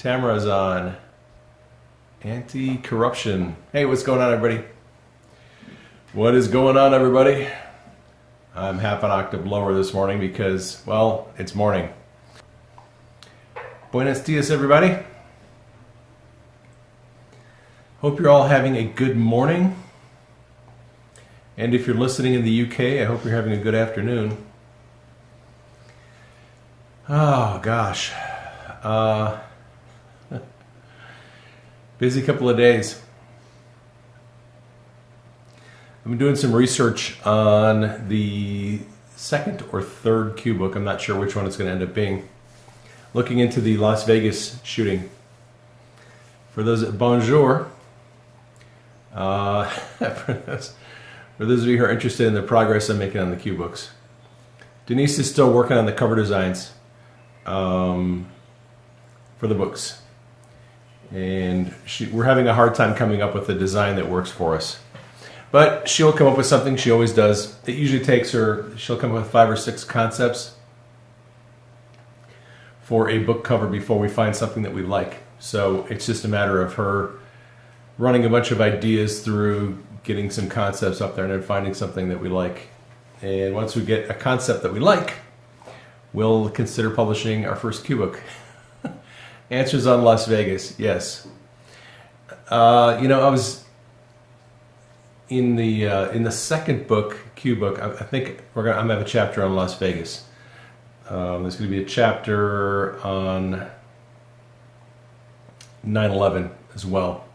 Tamara's on. Anti-corruption. Hey, what's going on, everybody? What is going on, everybody? I'm half an octave lower this morning because, well, it's morning. Buenos dias, everybody. Hope you're all having a good morning. And if you're listening in the UK, I hope you're having a good afternoon. Oh, gosh. Busy couple of days. I've been doing some research on the second or third Q book. I'm not sure which one it's going to end up being. Looking into the Las Vegas shooting. For those, bonjour. For those of you who are interested in the progress I'm making on the Q books. Denise is still working on the cover designs for the books. And we're having a hard time coming up with a design that works for us. But she'll come up with something. She always does. It usually takes her, she'll come up with 5 or 6 concepts for a book cover before we find something that we like. So it's just a matter of her running a bunch of ideas through, getting some concepts up there, and then finding something that we like. And once we get a concept that we like, we'll consider publishing our first Q book. Answers on Las Vegas, yes. I was in the second book, Q book. I think I'm gonna have a chapter on Las Vegas. There's going to be a chapter on 9/11 as well.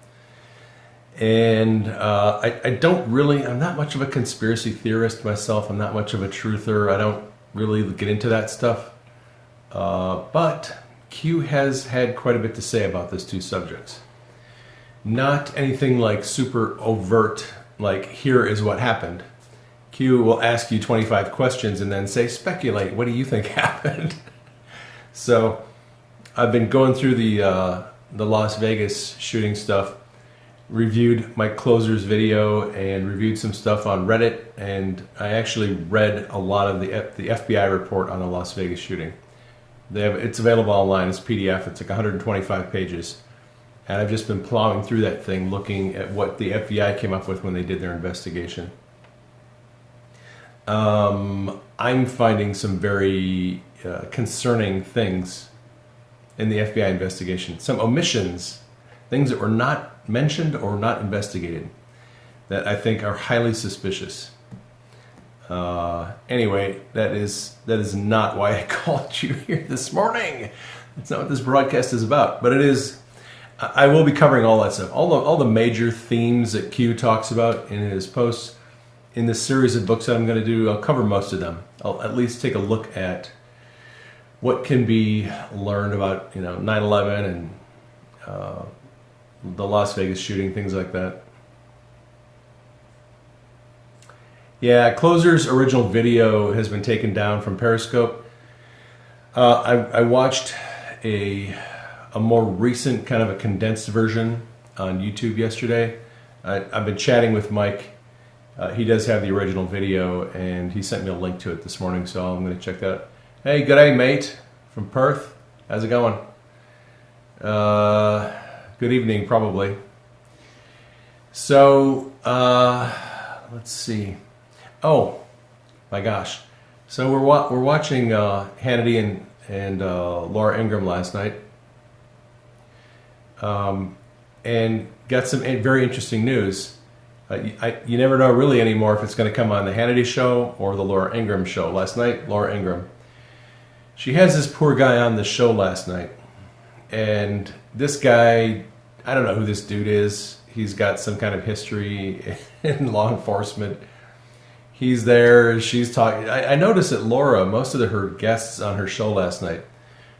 And I'm not much of a conspiracy theorist myself. I'm not much of a truther. I don't really get into that stuff. But Q has had quite a bit to say about those two subjects. Not anything like super overt, like here is what happened. Q will ask you 25 questions and then say, speculate, what do you think happened? So I've been going through the Las Vegas shooting stuff, reviewed Mike Closer's video and reviewed some stuff on Reddit, and I actually read a lot of the FBI report on the Las Vegas shooting. It's available online as PDF. It's like 125 pages. And I've just been plowing through that thing, looking at what the FBI came up with when they did their investigation. I'm finding some very concerning things in the FBI investigation. Some omissions, things that were not mentioned or not investigated, that I think are highly suspicious. Anyway, that is not why I called you here this morning. That's not what this broadcast is about. But it is. I will be covering all that stuff, all the major themes that Q talks about in his posts. In this series of books that I'm going to do, I'll cover most of them. I'll at least take a look at what can be learned about 9/11 and the Las Vegas shooting, things like that. Yeah, Closer's original video has been taken down from Periscope. I watched a more recent kind of a condensed version on YouTube yesterday. I've been chatting with Mike. He does have the original video, and he sent me a link to it this morning, so I'm going to check that out. Hey, good day, mate, from Perth. How's it going? Good evening, probably. So, let's see. Oh, my gosh. So we're watching Hannity and Laura Ingraham last night, and got some very interesting news. You never know really anymore if it's going to come on the Hannity show or the Laura Ingraham show. Last night, Laura Ingraham. She has this poor guy on the show last night, and this guy, I don't know who this dude is. He's got some kind of history in law enforcement. He's there, she's talking. I noticed that Laura, most of her guests on her show last night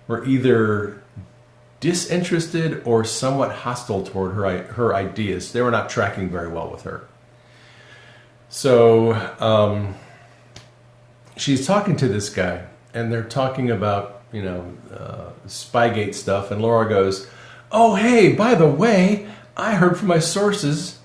were either disinterested or somewhat hostile toward her ideas. They were not tracking very well with her. So she's talking to this guy, and they're talking about Spygate stuff, and Laura goes, "Oh, hey, by the way, I heard from my sources,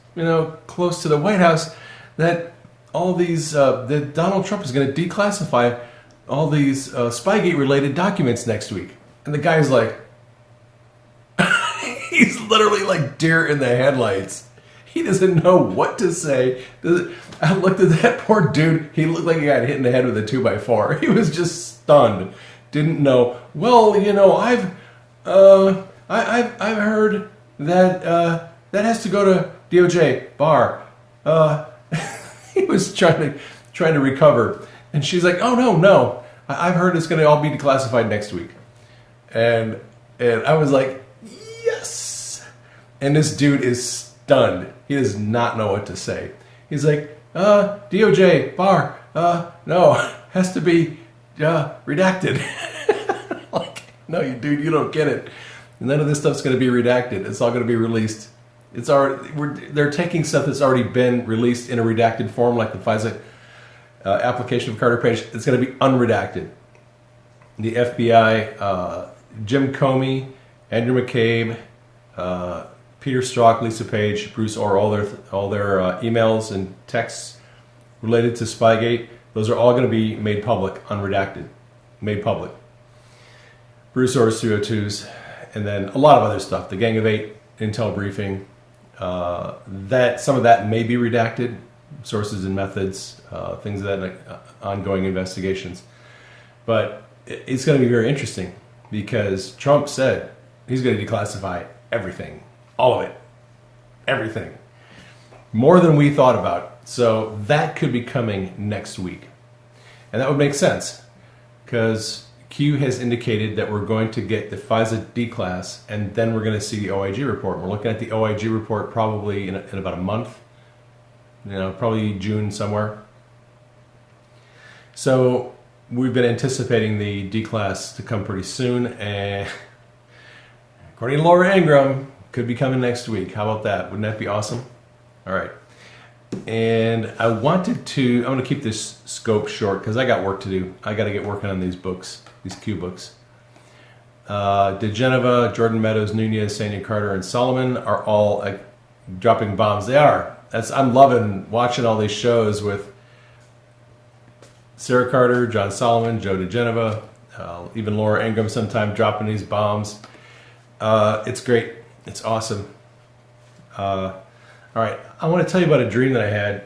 close to the White House, that all these that Donald Trump is going to declassify all these Spygate related documents next week." And the guy's like, He's literally like deer in the headlights. He doesn't know what to say. I looked at that poor dude. He looked like he got hit in the head with a 2x4. He was just stunned. Didn't know. Well, I've heard that that has to go to DOJ bar. He was trying to recover, and she's like, "Oh no! I've heard it's going to all be declassified next week." And I was like, "Yes!" And this dude is stunned. He does not know what to say. He's like, DOJ bar. No, has to be redacted. Like, no, dude, you don't get it. None of this stuff's going to be redacted. It's all going to be released. They're taking stuff that's already been released in a redacted form, like the FISA application of Carter Page. It's going to be unredacted. The FBI, Jim Comey, Andrew McCabe, Peter Strzok, Lisa Page, Bruce Orr, all their emails and texts related to Spygate, those are all going to be made public, unredacted, made public. Bruce Orr's 302s, and then a lot of other stuff. The Gang of Eight intel briefing, that some of that may be redacted, sources and methods, things of that, like ongoing investigations. But it's going to be very interesting because Trump said he's going to declassify everything. All of it. Everything. More than we thought about. So that could be coming next week. And that would make sense because Q has indicated that we're going to get the FISA declass and then we're going to see the OIG report. We're looking at the OIG report probably in about a month. Probably June somewhere. So we've been anticipating the declass to come pretty soon. And according to Laura Ingraham, could be coming next week. How about that? Wouldn't that be awesome? All right. And I'm going to keep this scope short because I got work to do. I got to get working on these books, these Q books. DeGeneva, Jordan Meadows, Nunez, Sanya Carter, and Solomon are all dropping bombs. They are. I'm loving watching all these shows with Sarah Carter, John Solomon, Joe DeGeneva, even Laura Ingraham sometimes dropping these bombs. It's great. It's awesome. All right, I want to tell you about a dream that I had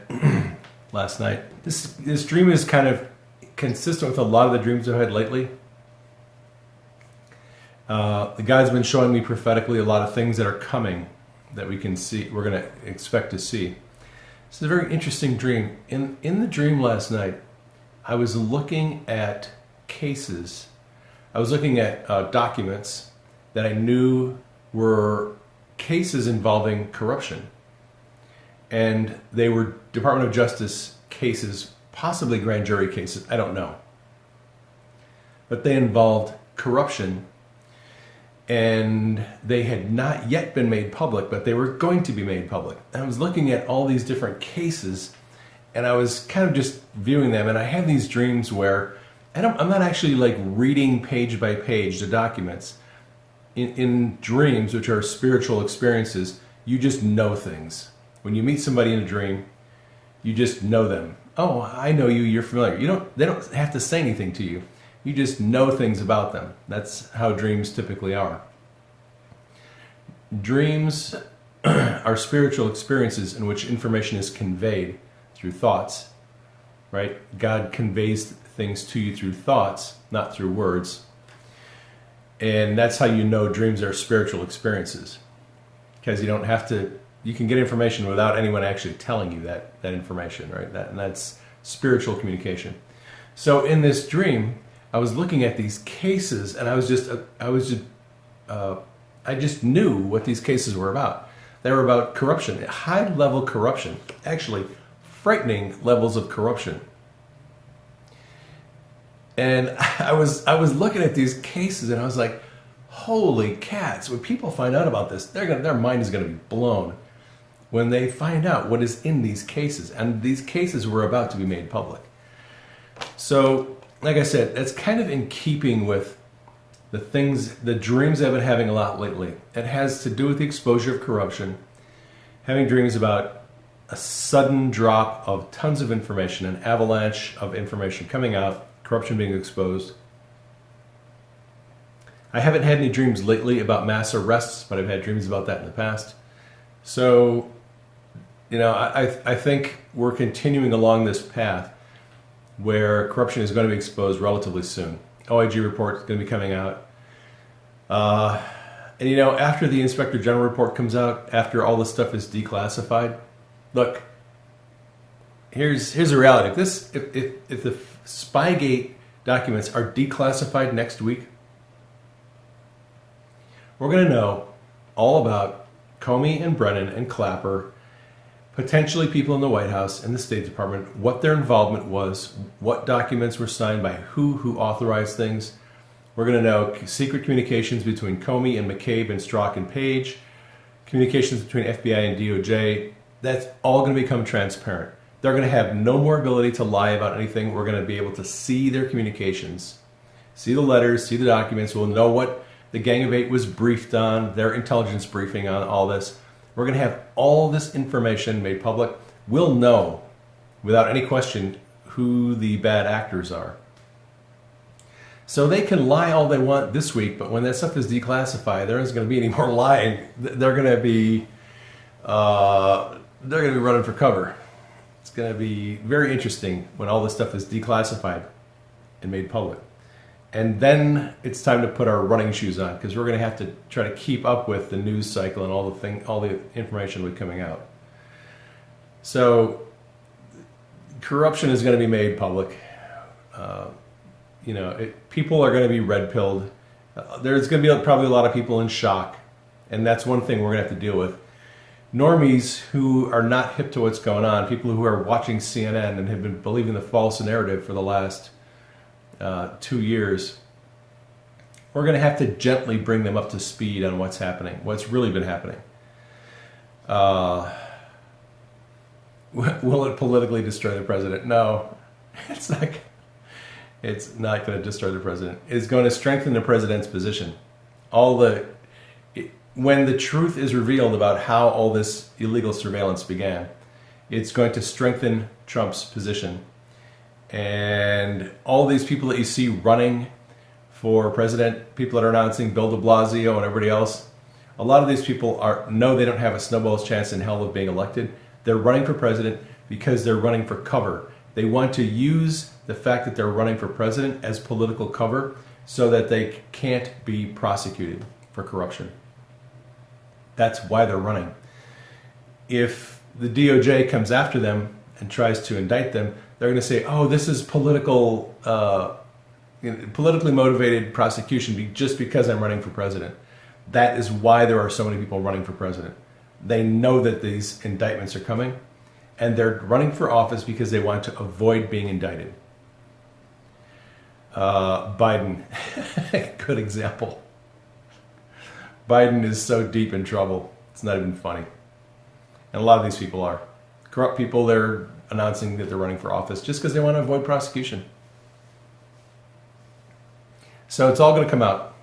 last night. This dream is kind of consistent with a lot of the dreams I've had lately. The God's been showing me prophetically a lot of things that are coming that we can see. We're going to expect to see. It's a very interesting dream. In the dream last night, I was looking at cases. I was looking at documents that I knew were cases involving corruption. And they were Department of Justice cases, possibly grand jury cases, I don't know. But they involved corruption, and they had not yet been made public, but they were going to be made public. And I was looking at all these different cases, and I was kind of just viewing them, and I have these dreams where I'm not actually like reading page by page the documents. In dreams, which are spiritual experiences, you just know things. When you meet somebody in a dream, you just know them. Oh, I know you, you're familiar. They don't have to say anything to you. You just know things about them. That's how dreams typically are. Dreams are spiritual experiences in which information is conveyed through thoughts, right? God conveys things to you through thoughts, not through words. And that's how you know dreams are spiritual experiences. Because you can get information without anyone actually telling you that information, right? And that's spiritual communication. So in this dream, I was looking at these cases, and I just knew what these cases were about. They were about corruption, high-level corruption, actually frightening levels of corruption. And I was looking at these cases, and I was like, holy cats, when people find out about this, their mind is going to be blown when they find out what is in these cases. And these cases were about to be made public. So, like I said, that's kind of in keeping with the dreams I've been having a lot lately. It has to do with the exposure of corruption, having dreams about a sudden drop of tons of information, an avalanche of information coming out, corruption being exposed. I haven't had any dreams lately about mass arrests, but I've had dreams about that in the past. So, I think we're continuing along this path where corruption is going to be exposed relatively soon. OIG report is going to be coming out. And after the Inspector General report comes out, after all this stuff is declassified, look, here's the reality. If the Spygate documents are declassified next week, we're going to know all about Comey and Brennan and Clapper, potentially people in the White House and the State Department, what their involvement was, what documents were signed by who authorized things. We're going to know secret communications between Comey and McCabe and Strzok and Page, communications between FBI and DOJ. That's all going to become transparent. They're going to have no more ability to lie about anything. We're going to be able to see their communications, see the letters, see the documents. We'll know what the Gang of Eight was briefed on, their intelligence briefing on all this. We're going to have all this information made public. We'll know, without any question, who the bad actors are. So they can lie all they want this week, but when that stuff is declassified, there isn't going to be any more lying. They're going to be running for cover. It's going to be very interesting when all this stuff is declassified and made public. And then it's time to put our running shoes on, because we're going to have to try to keep up with the news cycle and all the information will be coming out. So corruption is going to be made public. People are going to be red-pilled. There's going to be probably a lot of people in shock, and that's one thing we're going to have to deal with. Normies who are not hip to what's going on, people who are watching CNN and have been believing the false narrative for the last 2 years, we're going to have to gently bring them up to speed on what's happening, what's really been happening. Will it politically destroy the president? No, it's not. It's not going to destroy the president. It's going to strengthen the president's position. When the truth is revealed about how all this illegal surveillance began, it's going to strengthen Trump's position. And all these people that you see running for president, people that are announcing Bill de Blasio and everybody else, a lot of these people know they don't have a snowball's chance in hell of being elected. They're running for president because they're running for cover. They want to use the fact that they're running for president as political cover so that they can't be prosecuted for corruption. That's why they're running. If the DOJ comes after them and tries to indict them, they're going to say, oh, this is politically motivated prosecution just because I'm running for president. That is why there are so many people running for president. They know that these indictments are coming, and they're running for office because they want to avoid being indicted. Biden, good example. Biden is so deep in trouble, it's not even funny. And a lot of these people are. Corrupt people, they're announcing that they're running for office just because they want to avoid prosecution. So it's all going to come out.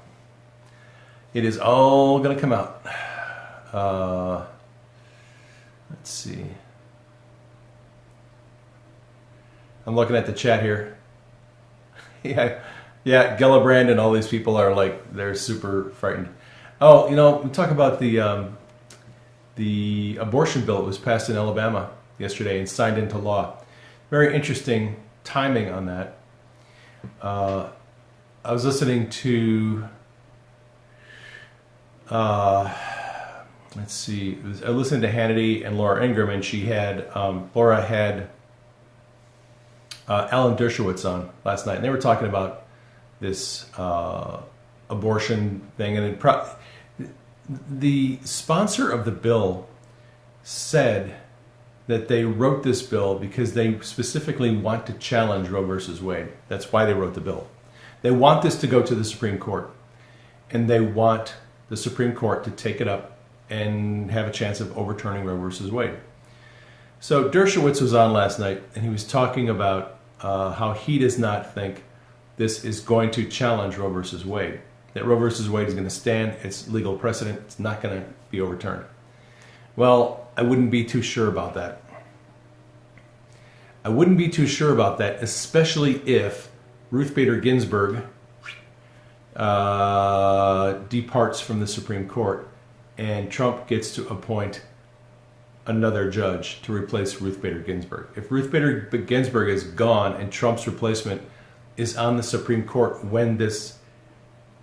It is all going to come out. Let's see. I'm looking at the chat here. Yeah, Gillibrand and all these people are they're super frightened. Oh, we talk about the abortion bill that was passed in Alabama yesterday and signed into law. Very interesting timing on that. I was listening to, let's see, I listened to Hannity and Laura Ingraham, and Laura had Alan Dershowitz on last night, and they were talking about this abortion thing, and the sponsor of the bill said that they wrote this bill because they specifically want to challenge Roe versus Wade. That's why they wrote the bill. They want this to go to the Supreme Court, and they want the Supreme Court to take it up and have a chance of overturning Roe versus Wade. So Dershowitz was on last night, and he was talking about how he does not think this is going to challenge Roe versus Wade. That Roe versus Wade is going to stand its legal precedent. It's not going to be overturned. Well, I wouldn't be too sure about that. I wouldn't be too sure about that, especially if Ruth Bader Ginsburg departs from the Supreme Court, and Trump gets to appoint another judge to replace Ruth Bader Ginsburg. If Ruth Bader Ginsburg is gone and Trump's replacement is on the Supreme Court when this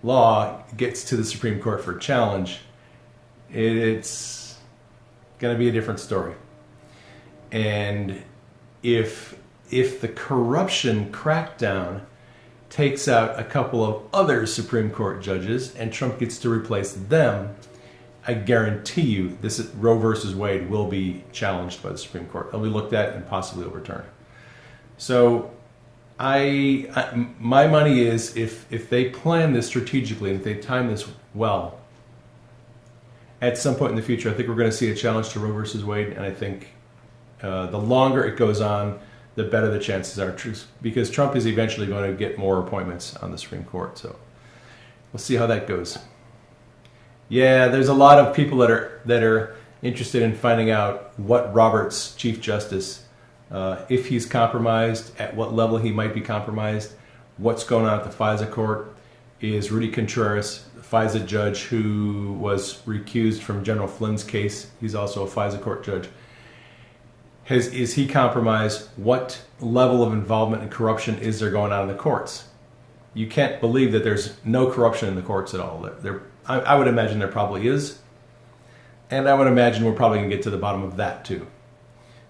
law gets to the Supreme Court for challenge, it's going to be a different story. And if the corruption crackdown takes out a couple of other Supreme Court judges and Trump gets to replace them, I guarantee you this Roe versus Wade will be challenged by the Supreme Court. It'll be looked at and possibly overturned. So my money is if they plan this strategically and if they time this well, at some point in the future, I think we're going to see a challenge to Roe versus Wade, and I think the longer it goes on, the better the chances are, because Trump is eventually going to get more appointments on the Supreme Court. So we'll see how that goes. Yeah, there's a lot of people that are interested in finding out what Roberts, Chief Justice, if he's compromised, at what level he might be compromised, what's going on at the FISA court. Is Rudy Contreras, the FISA judge who was recused from General Flynn's case, he's also a FISA court judge, is he compromised? What level of involvement and corruption is there going on in the courts? You can't believe that there's no corruption in the courts at all. I would imagine there probably is. And I would imagine we're probably going to get to the bottom of that too.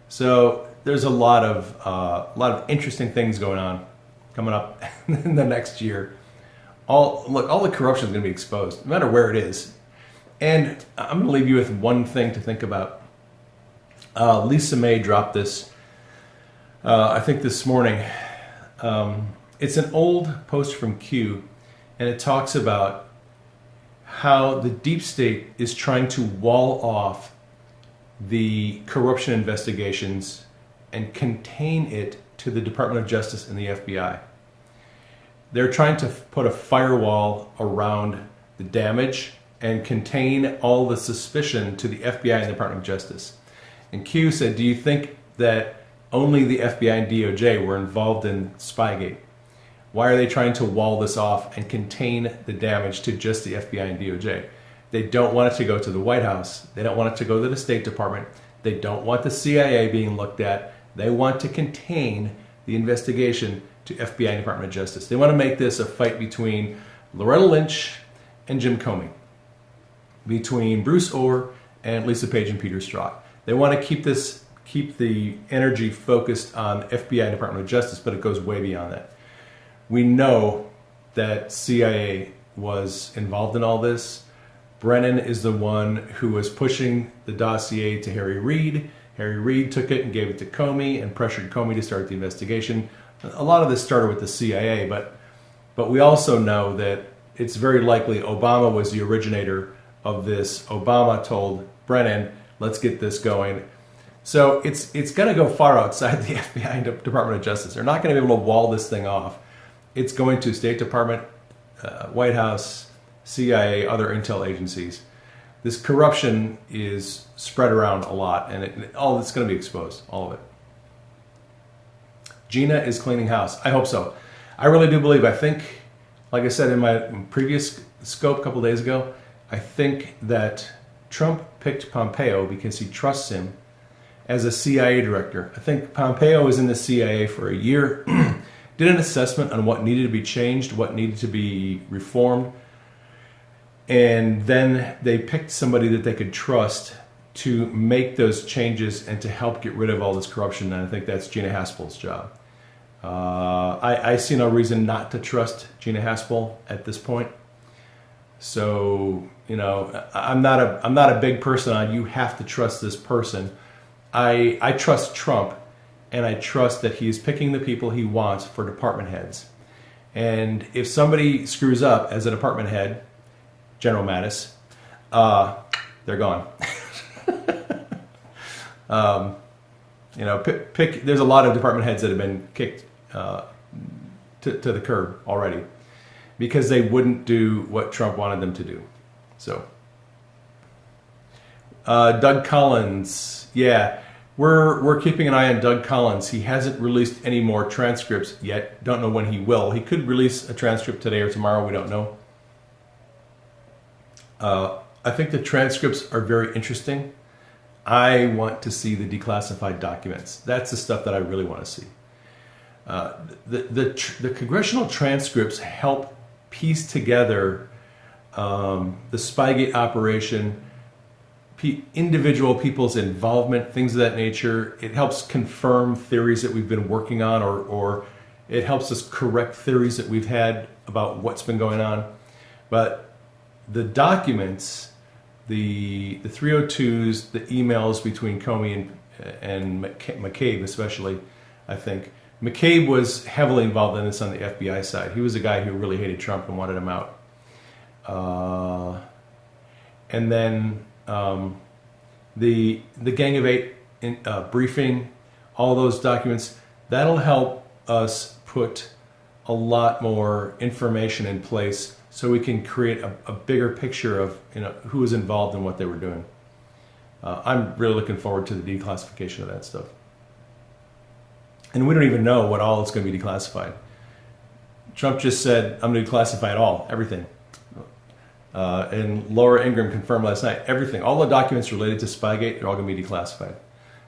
So there's a lot of interesting things going on coming up in the next year. All the corruption is going to be exposed, no matter where it is. And I'm going to leave you with one thing to think about. Lisa May dropped this, I think this morning. It's an old post from Q, and it talks about how the deep state is trying to wall off the corruption investigations and contain it to the Department of Justice and the FBI. They're trying to put a firewall around the damage and contain all the suspicion to the FBI and the Department of Justice. And Q said, do you think that only the FBI and DOJ were involved in Spygate? Why are they trying to wall this off and contain the damage to just the FBI and DOJ? They don't want it to go to the White House. They don't want it to go to the State Department. They don't want the CIA being looked at. They want to contain the investigation to FBI and Department of Justice. They want to make this a fight between Loretta Lynch and Jim Comey, between Bruce Ohr and Lisa Page and Peter Strzok. They want to keep the energy focused on FBI and Department of Justice, but it goes way beyond that. We know that CIA was involved in all this. Brennan is the one who was pushing the dossier to Harry Reid. Harry Reid took it and gave it to Comey and pressured Comey to start the investigation. A lot of this started with the CIA, but we also know that it's very likely Obama was the originator of this. Obama told Brennan, let's get this going. So it's going to go far outside the FBI and Department of Justice. They're not going to be able to wall this thing off. It's going to State Department, White House, CIA, other intel agencies. This corruption is spread around a lot, and it's going to be exposed, all of it. Gina is cleaning house. I hope so. I really do believe. I think, like I said in my previous scope a couple days ago, I think that Trump picked Pompeo because he trusts him as a CIA director. I think Pompeo was in the CIA for a year, did an assessment on what needed to be changed, what needed to be reformed, and then they picked somebody that they could trust to make those changes and to help get rid of all this corruption, and I think that's Gina Haspel's job. I see no reason not to trust Gina Haspel at this point. So, I'm not a big person on you have to trust this person. I trust Trump, and I trust that he is picking the people he wants for department heads. And if somebody screws up as a department head, General Mattis, they're gone. There's a lot of department heads that have been kicked to the curb already because they wouldn't do what Trump wanted them to do. So, Doug Collins, yeah, we're keeping an eye on Doug Collins. He hasn't released any more transcripts yet. Don't know when he will. He could release a transcript today or tomorrow. We don't know. I think the transcripts are very interesting. I want to see the declassified documents. That's the stuff that I really want to see. The congressional transcripts help piece together the Spygate operation, individual people's involvement, things of that nature. It helps confirm theories that we've been working on, or it helps us correct theories that we've had about what's been going on. But the documents, the 302s, the emails between Comey and McCabe especially, I think. McCabe was heavily involved in this on the FBI side. He was a guy who really hated Trump and wanted him out. And then the Gang of Eight briefing, all those documents, that'll help us put a lot more information in place so we can create a bigger picture of who was involved and what they were doing. I'm really looking forward to the declassification of that stuff. And we don't even know what all is going to be declassified. Trump just said, I'm going to declassify it all, everything. And Laura Ingraham confirmed last night, everything, all the documents related to Spygate are all going to be declassified.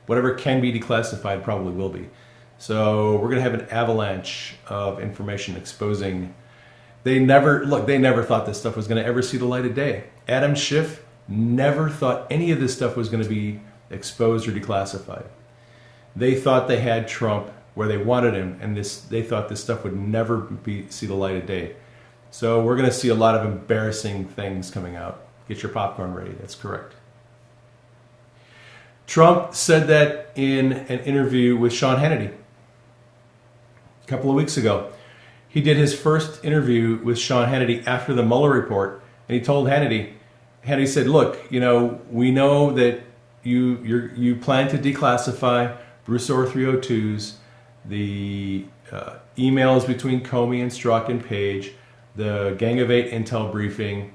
Whatever can be declassified probably will be. So we're going to have an avalanche of information exposing. They never thought this stuff was going to ever see the light of day. Adam Schiff never thought any of this stuff was going to be exposed or declassified. They thought they had Trump where they wanted him, and they thought this stuff would never see the light of day. So we're going to see a lot of embarrassing things coming out. Get your popcorn ready. That's correct. Trump said that in an interview with Sean Hannity a couple of weeks ago. He did his first interview with Sean Hannity after the Mueller report, and he told Hannity said, look, we know that you plan to declassify Bruce Orr 302s, the emails between Comey and Strzok and Page, the Gang of Eight intel briefing,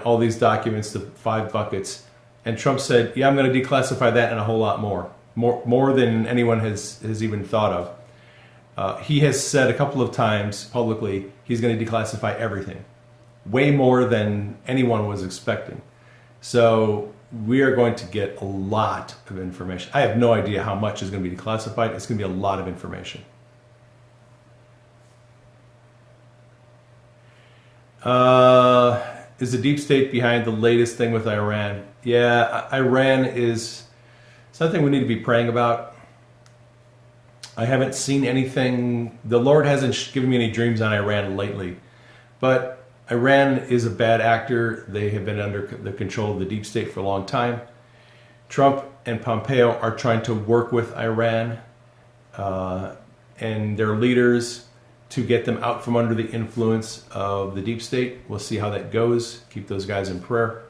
all these documents, the 5 buckets. And Trump said, yeah, I'm going to declassify that and a whole lot more than anyone has even thought of. He has said a couple of times publicly he's going to declassify everything, way more than anyone was expecting. So we are going to get a lot of information. I have no idea how much is going to be declassified. It's going to be a lot of information. Is the deep state behind the latest thing with Iran? Yeah, Iran is something we need to be praying about. I haven't seen anything. The Lord hasn't given me any dreams on Iran lately. But Iran is a bad actor. They have been under the control of the deep state for a long time. Trump and Pompeo are trying to work with Iran and their leaders to get them out from under the influence of the deep state. We'll see how that goes. Keep those guys in prayer.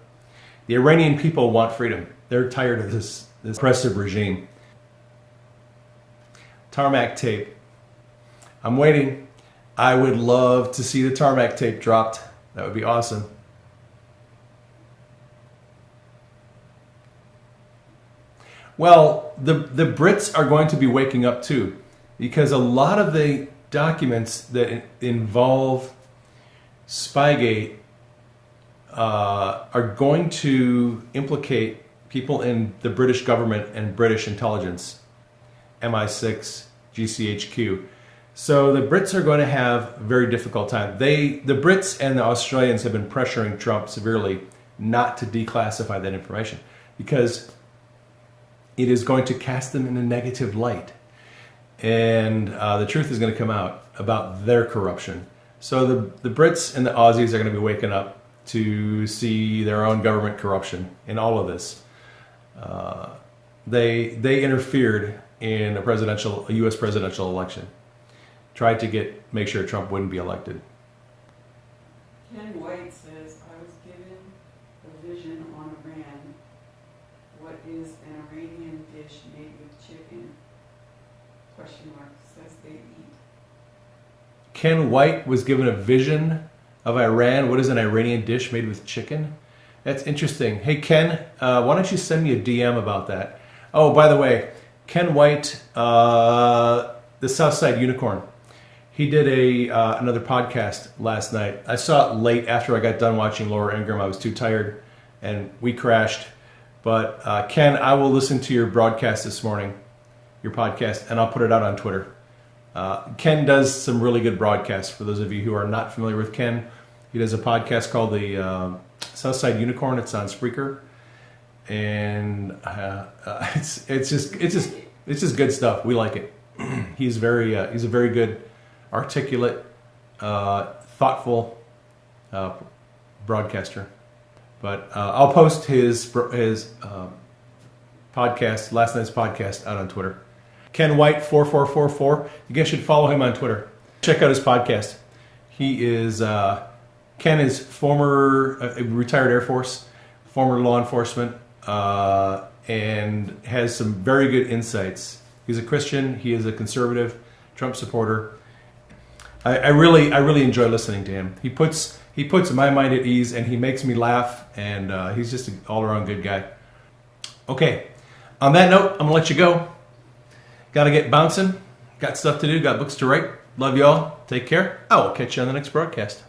The Iranian people want freedom. They're tired of this oppressive regime. Tarmac tape. I'm waiting. I would love to see the tarmac tape dropped. That would be awesome. Well, the Brits are going to be waking up too, because a lot of the documents that involve Spygate are going to implicate people in the British government and British intelligence, MI6, GCHQ. So the Brits are going to have a very difficult time. The Brits and the Australians have been pressuring Trump severely not to declassify that information because it is going to cast them in a negative light. And the truth is going to come out about their corruption. So the Brits and the Aussies are going to be waking up to see their own government corruption in all of this. They interfered in a U.S. presidential election. Tried to make sure Trump wouldn't be elected. Ken White says, I was given a vision on Iran. What is an Iranian dish made with chicken? Question mark, says they eat. Ken White was given a vision of Iran. What is an Iranian dish made with chicken? That's interesting. Hey, Ken, why don't you send me a DM about that? Oh, by the way, Ken White, the Southside Unicorn, He did another podcast last night. I saw it late after I got done watching Laura Ingraham. I was too tired, and we crashed. But Ken, I will listen to your broadcast this morning, your podcast, and I'll put it out on Twitter. Ken does some really good broadcasts. For those of you who are not familiar with Ken, he does a podcast called the Southside Unicorn. It's on Spreaker, and it's just good stuff. We like it. He's a very good, articulate, thoughtful broadcaster. But I'll post his podcast, last night's podcast, out on Twitter. Ken White 4444. You guys should follow him on Twitter. Check out his podcast. He is Ken is former retired Air Force, former law enforcement, and has some very good insights. He's a Christian. He is a conservative, Trump supporter. I really enjoy listening to him. He puts my mind at ease, and he makes me laugh, and he's just an all-around good guy. Okay, on that note, I'm going to let you go. Got to get bouncing. Got stuff to do. Got books to write. Love you all. Take care. I will catch you on the next broadcast.